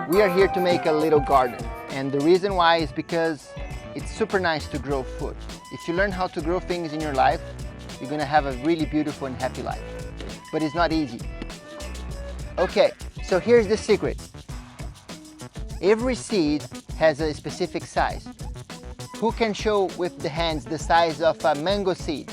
We are here to make a little garden, and the reason why is because it's super nice to grow food. If you learn how to grow things in your life, you're gonna have a really beautiful and happy life. But it's not easy. Okay, so here's the secret. Every seed has a specific size. Who can show with the hands the size of a mango seed?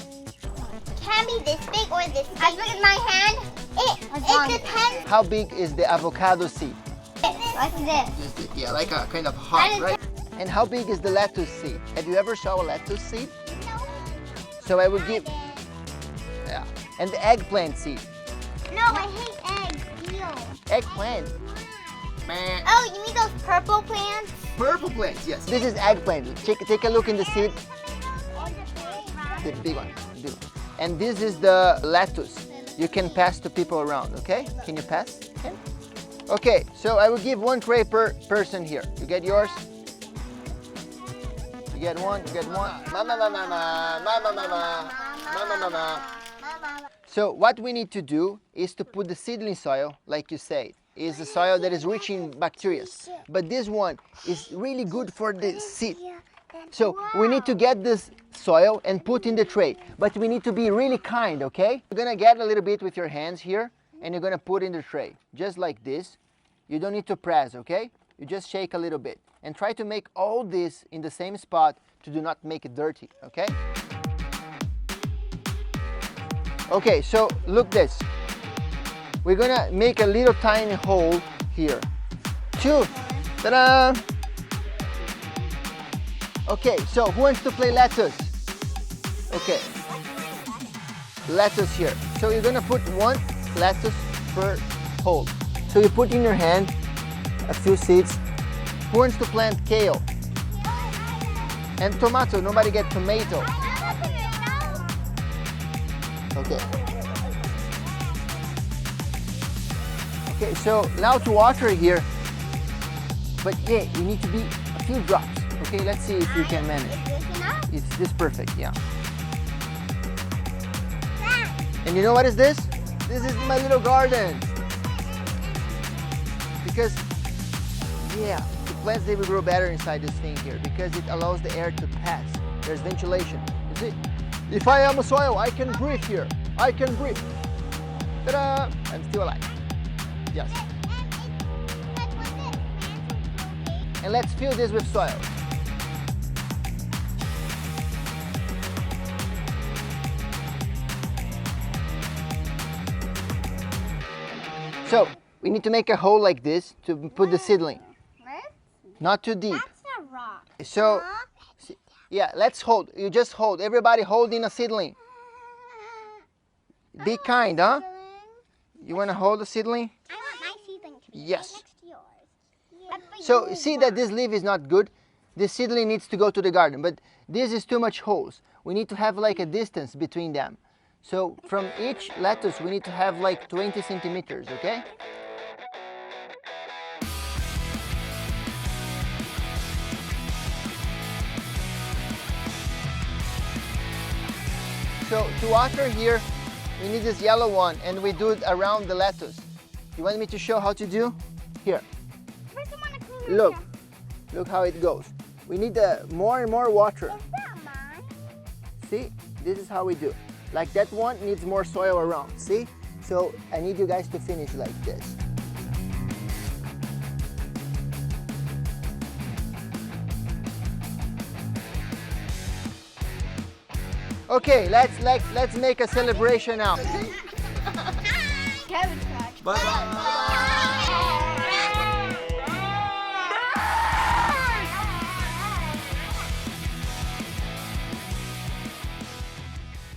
Can be this big or this big. As big as my hand. It depends. How big is the avocado seed? Like this. Yeah, like a kind of heart, right? And how big is the lettuce seed? Have you ever saw a lettuce seed? No. So I would give, yeah. And the eggplant seed. No, I hate eggs. Ew. Eggplant. Oh, you mean those purple plants? Purple plants, yes. This is eggplant. Take a look in the seed. The big one. And this is the lettuce. You can pass to people around, okay? Can you pass? Okay, so I will give one tray per person here. You get yours? You get one, you get one. Mama, mama, mama, mama, mama, mama, mama. So what we need to do is to put the seedling soil, like you said, is a soil that is rich in bacteria. But this one is really good for the seed. So we need to get this soil and put in the tray. But we need to be really kind, okay? You're gonna get a little bit with your hands here and you're gonna put in the tray. Just like this. You don't need to press, okay? You just shake a little bit. And try to make all this in the same spot to do not make it dirty, okay? Okay, so look this. We're gonna make a little tiny hole here. Two. Ta-da! Okay, so who wants to play lettuce? Okay. Lettuce here. So you're gonna put one lettuce per hole. So you put in your hand a few seeds. Who wants to plant kale? And tomato. Nobody get tomato. Okay. Okay, so now to water here. But yeah, you need to be a few drops. Okay, let's see if you can manage. Is this perfect? Yeah. And you know what is this? This is my little garden. Because, yeah, the plants, they will grow better inside this thing here because it allows the air to pass. There's ventilation. You see? If I am a soil, I can breathe here. I can breathe. Ta-da! I'm still alive. Yes. And let's fill this with soil. So, we need to make a hole like this to put the seedling. Not too deep. That's a rock. So, yeah, let's hold. You just hold. Everybody holding a seedling. Be kind, huh? You want to hold the seedling? I want my seedling to be yes. next to yours. So, see that this leaf is not good? This seedling needs to go to the garden, but this is too much holes. We need to have like a distance between them. So from each lettuce, we need to have like 20 centimeters, okay? So to water here, we need this yellow one and we do it around the lettuce. You want me to show how to do? Here. First, I want to clean Look. Look how it goes. We need more and more water. Is that mine? See, this is how we do. Like that one needs more soil around, see? So I need you guys to finish like this. Okay, let's make a celebration now. Cabbage patch. Bye-bye.